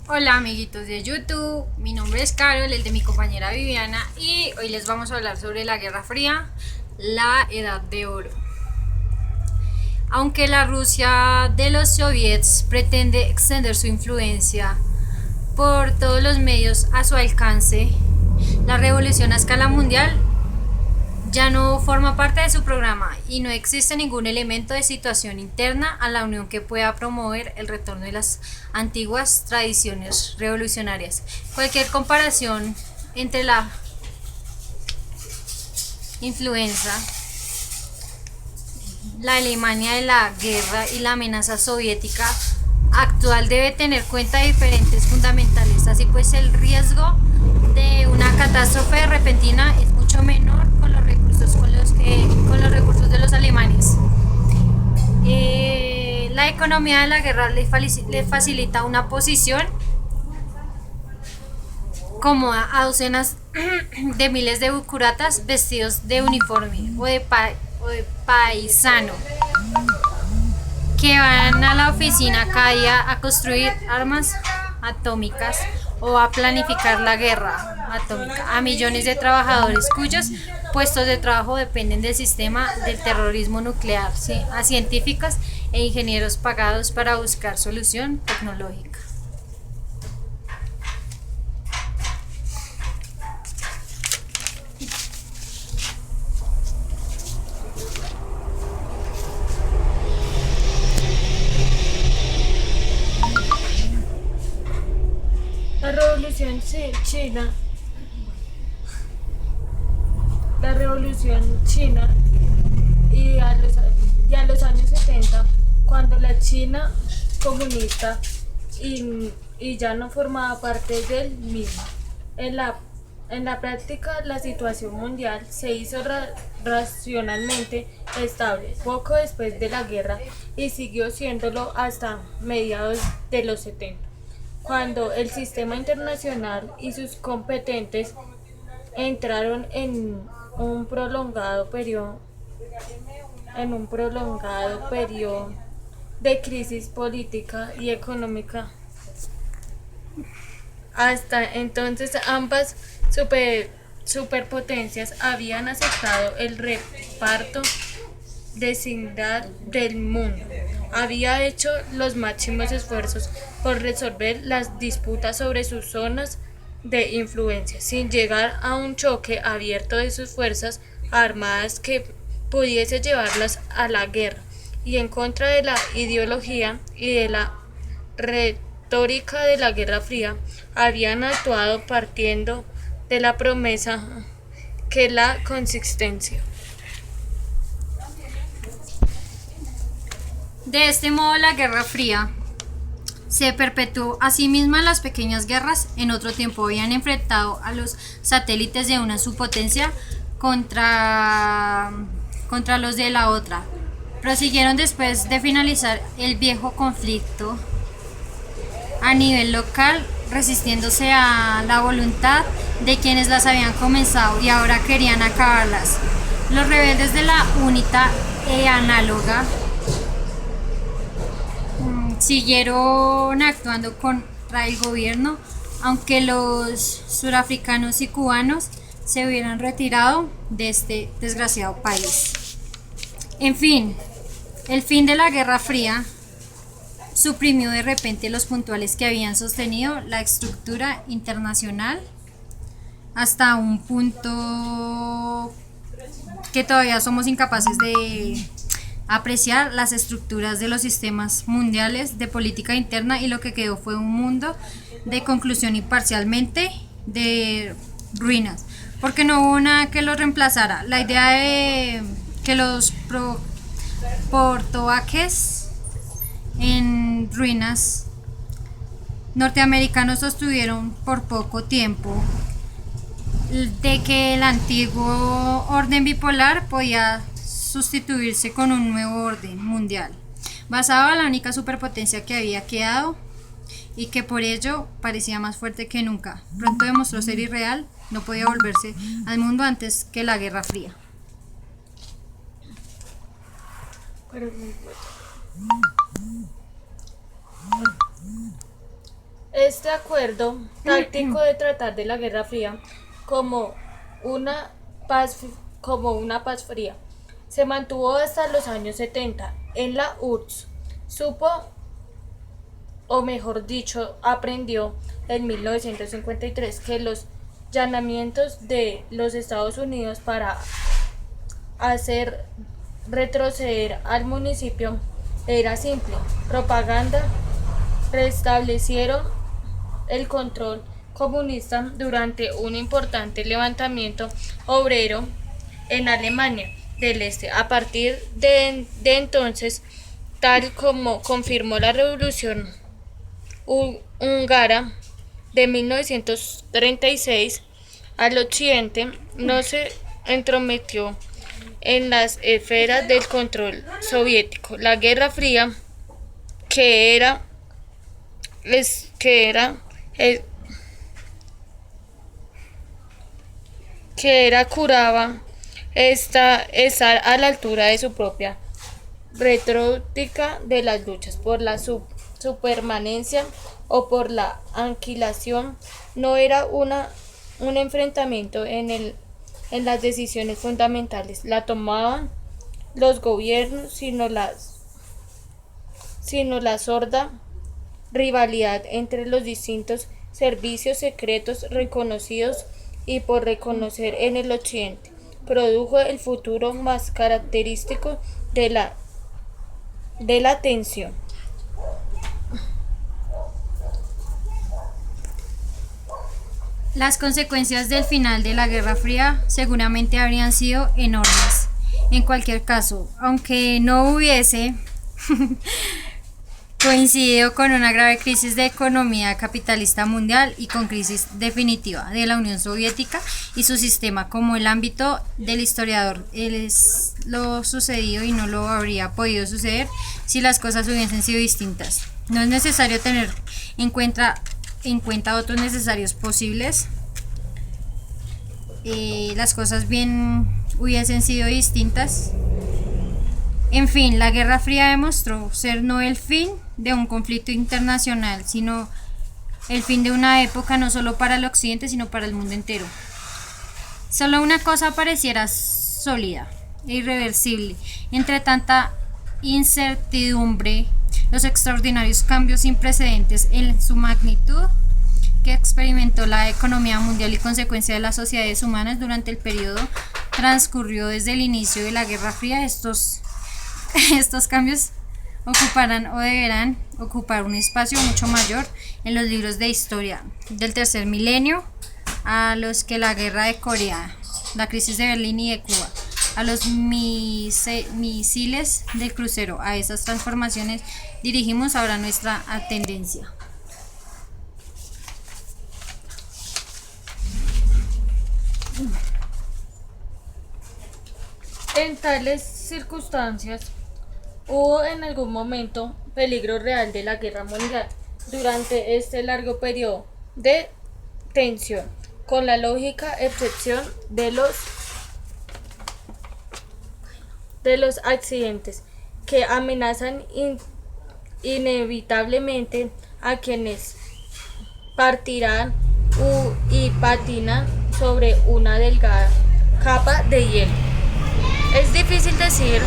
Hola amiguitos de YouTube, mi nombre es Carol, el de mi compañera Viviana y hoy les vamos a hablar sobre la Guerra Fría, la Edad de Oro. Aunque la Rusia de los soviets pretende extender su influencia por todos los medios a su alcance, la revolución a escala mundial ya no forma parte de su programa y no existe ningún elemento de situación interna a la Unión que pueda promover el retorno de las antiguas tradiciones revolucionarias. Cualquier comparación entre la influencia, la Alemania de la guerra y la amenaza soviética actual debe tener en cuenta diferentes fundamentales. Así pues, el riesgo de una catástrofe repentina es mucho menor con los recursos con los recursos de los alemanes. La economía de la guerra le facilita una posición cómoda a docenas de miles de bucuratas vestidos de uniforme o de paisano que van a la oficina cada día a construir armas atómicas o a planificar la guerra atómica a millones de trabajadores cuyos puestos de trabajo dependen del sistema del terrorismo nuclear, ¿sí? A científicos e ingenieros pagados para buscar solución tecnológica. La revolución china, la revolución china y a los años 70, cuando la China comunista y ya no formaba parte del mismo. En la, en la práctica, la situación mundial se hizo racionalmente estable poco después de la guerra y siguió siéndolo hasta mediados de los 70, cuando el sistema internacional y sus competentes entraron en un prolongado periodo de crisis política y económica. Hasta entonces ambas superpotencias habían aceptado el reparto desigual del mundo. Había hecho los máximos esfuerzos por resolver las disputas sobre sus zonas de influencia, sin llegar a un choque abierto de sus fuerzas armadas que pudiese llevarlas a la guerra, y en contra de la ideología y de la retórica de la Guerra Fría, habían actuado partiendo de la promesa que la consistencia. De este modo, la Guerra Fría se perpetuó a sí misma. Las pequeñas guerras en otro tiempo habían enfrentado a los satélites de una subpotencia contra los de la otra. Prosiguieron después de finalizar el viejo conflicto a nivel local, resistiéndose a la voluntad de quienes las habían comenzado y ahora querían acabarlas. Los rebeldes de la UNITA análoga siguieron actuando contra el gobierno, aunque los surafricanos y cubanos se hubieran retirado de este desgraciado país. En fin, el fin de la Guerra Fría suprimió de repente los puntuales que habían sostenido la estructura internacional hasta un punto que todavía somos incapaces de apreciar las estructuras de los sistemas mundiales de política interna, y lo que quedó fue un mundo de conclusión y parcialmente de ruinas, porque no hubo nada que lo reemplazara. La idea de que los portoaques en ruinas norteamericanos sostuvieron por poco tiempo de que el antiguo orden bipolar podía sustituirse con un nuevo orden mundial, basado en la única superpotencia que había quedado y que por ello parecía más fuerte que nunca. Pronto demostró ser irreal, no podía volverse al mundo antes que la Guerra Fría. Este acuerdo táctico de tratar de la Guerra Fría como una paz fría se mantuvo hasta los años 70. En la URSS supo, o mejor dicho, aprendió en 1953 que los llamamientos de los Estados Unidos para hacer retroceder al municipio era simple: propaganda. Restablecieron el control comunista durante un importante levantamiento obrero en Alemania del Este. A partir de entonces, tal como confirmó la Revolución Húngara de 1936, al occidente no se entrometió en las esferas del control soviético. La Guerra Fría, que era eh, curaba estar a la altura de su propia retórica de las luchas por la su permanencia o por la aniquilación. No era un enfrentamiento en las decisiones fundamentales la tomaban los gobiernos, sino la sorda rivalidad entre los distintos servicios secretos reconocidos y por reconocer en el occidente produjo el futuro más característico de la tensión. Las consecuencias del final de la Guerra Fría seguramente habrían sido enormes. En cualquier caso, aunque no hubiese coincidió con una grave crisis de economía capitalista mundial y con crisis definitiva de la Unión Soviética y su sistema, como el ámbito del historiador es lo sucedido y no lo habría podido suceder si las cosas hubiesen sido distintas. No es necesario tener en cuenta otros necesarios posibles. Las cosas bien hubiesen sido distintas. En fin, la Guerra Fría demostró ser no el fin de un conflicto internacional, sino el fin de una época no solo para el occidente, sino para el mundo entero. Solo una cosa pareciera sólida e irreversible. Entre tanta incertidumbre, los extraordinarios cambios sin precedentes en su magnitud que experimentó la economía mundial y consecuencia de las sociedades humanas durante el periodo transcurrió desde el inicio de la Guerra Fría, estos cambios ocuparán o deberán ocupar un espacio mucho mayor en los libros de historia del tercer milenio, a los que la guerra de Corea, la crisis de Berlín y de Cuba, a los misiles del crucero. A esas transformaciones dirigimos ahora nuestra tendencia. En tales circunstancias, hubo en algún momento peligro real de la guerra mundial durante este largo periodo de tensión, con la lógica excepción de los accidentes que amenazan inevitablemente a quienes partirán y patinan sobre una delgada capa de hielo. Es difícil decir,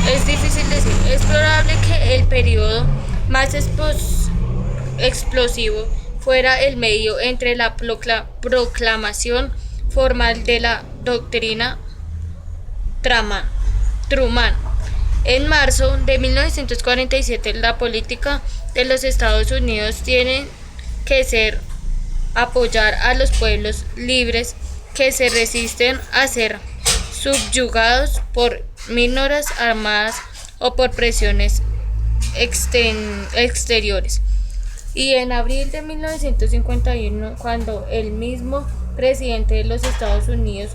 es probable que el periodo más explosivo fuera el medio entre la proclamación formal de la doctrina Truman. En marzo de 1947, la política de los Estados Unidos tiene que ser apoyar a los pueblos libres que se resisten a ser subyugados por minorías armadas o por presiones exteriores. Y en abril de 1951, cuando el mismo presidente de los Estados Unidos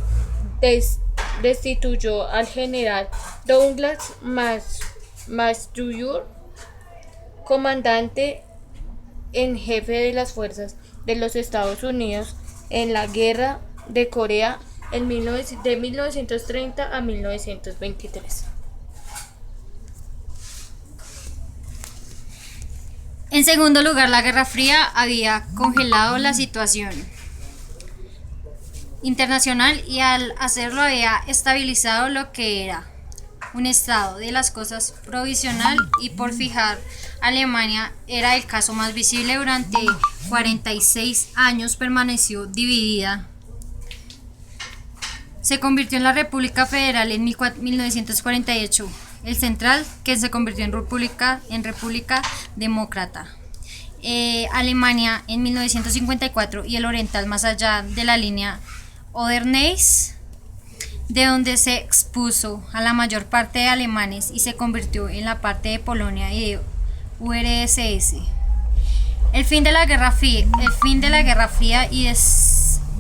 destituyó al general Douglas MacArthur, comandante en jefe de las fuerzas de los Estados Unidos en la guerra de Corea de 1930 a 1923. En segundo lugar, la Guerra Fría había congelado la situación internacional y al hacerlo había estabilizado lo que era un estado de las cosas provisional y por fijar Alemania era el caso más visible. Durante 46 años permaneció dividida. Se convirtió en la República Federal en 1948, el central que se convirtió en república demócrata. Alemania en 1954 y el oriental más allá de la línea Oder-Neisse, de donde se expuso a la mayor parte de alemanes y se convirtió en la parte de Polonia y de URSS. El fin de la Guerra Fría y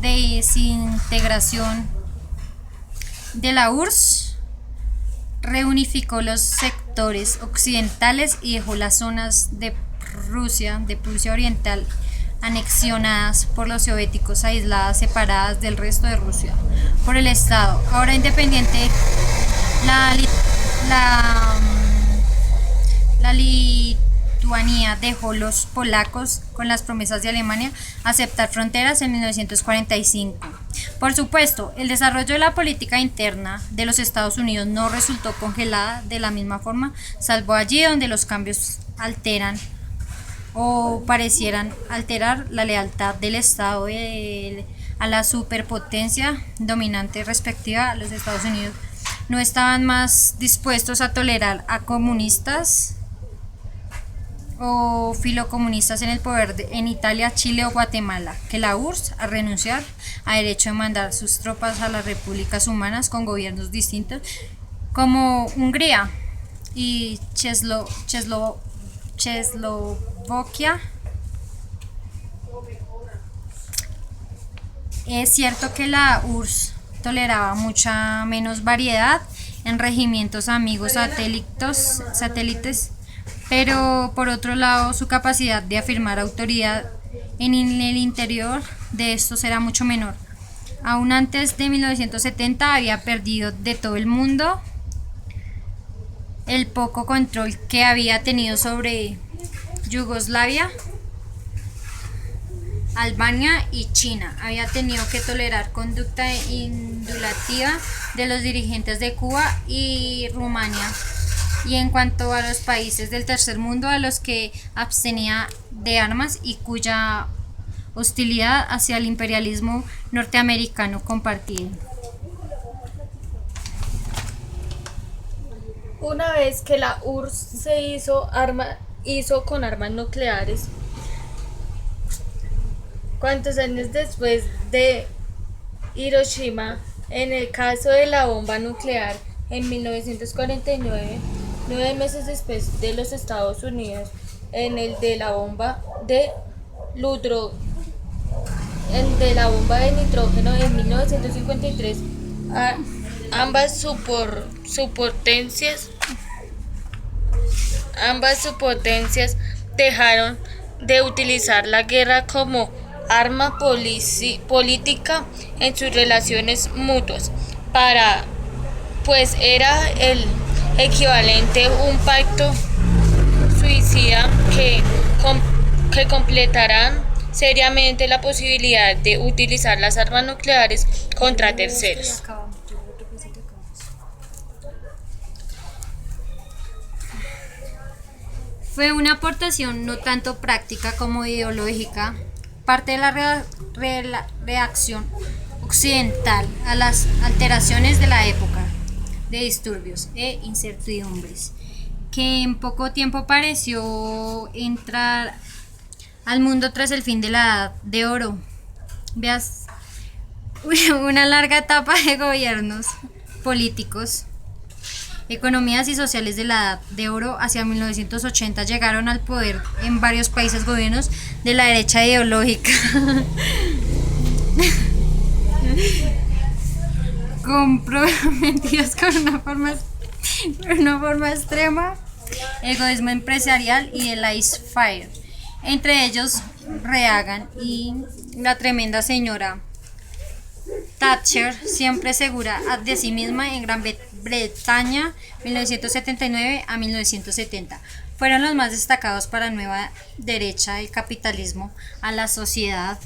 desintegración de la URSS reunificó los sectores occidentales y dejó las zonas de Prusia Oriental, anexionadas por los soviéticos, aisladas, separadas del resto de Rusia por el Estado ahora independiente. La Lituania dejó los polacos con las promesas de Alemania aceptar fronteras en 1945. Por supuesto, el desarrollo de la política interna de los Estados Unidos no resultó congelada de la misma forma, salvo allí donde los cambios alteran o parecieran alterar la lealtad del Estado a la superpotencia dominante respectiva a los Estados Unidos. No estaban más dispuestos a tolerar a comunistas o filocomunistas en el poder en Italia, Chile o Guatemala que la URSS a renunciar a derecho de mandar sus tropas a las repúblicas humanas con gobiernos distintos como Hungría y Cheslovaquia. Es cierto que la URSS toleraba mucha menos variedad en regimientos amigos satélites, pero por otro lado su capacidad de afirmar autoridad en el interior de estos era mucho menor. Aún antes de 1970 había perdido de todo el mundo el poco control que había tenido sobre Yugoslavia, Albania y China. Había tenido que tolerar conducta indulativa de los dirigentes de Cuba y Rumania. Y en cuanto a los países del tercer mundo a los que abstenía de armas y cuya hostilidad hacia el imperialismo norteamericano compartida. Una vez que la URSS se hizo con armas nucleares, ¿cuántos años después de Hiroshima, en el caso de la bomba nuclear, en 1949, 9 meses después de los Estados Unidos, en el de la bomba de nitrógeno en 1953, ambas superpotencias dejaron de utilizar la guerra como arma política en sus relaciones mutuas, pues era el equivalente a un pacto suicida que completarán seriamente la posibilidad de utilizar las armas nucleares contra terceros. Fue una aportación no tanto práctica como ideológica, parte de la reacción occidental a las alteraciones de la época de disturbios e incertidumbres, que en poco tiempo pareció entrar al mundo tras el fin de la Edad de Oro. Veas una larga etapa de gobiernos políticos, economías y sociales de la Edad de Oro hacia 1980 llegaron al poder en varios países gobiernos de la derecha ideológica comprometidos con una forma extrema, el egoísmo empresarial y el laissez-faire, entre ellos Reagan y la tremenda señora Thatcher, siempre segura de sí misma en Gran Bretaña 1979 a 1970. fueron los más destacados para nueva derecha del capitalismo a la sociedad.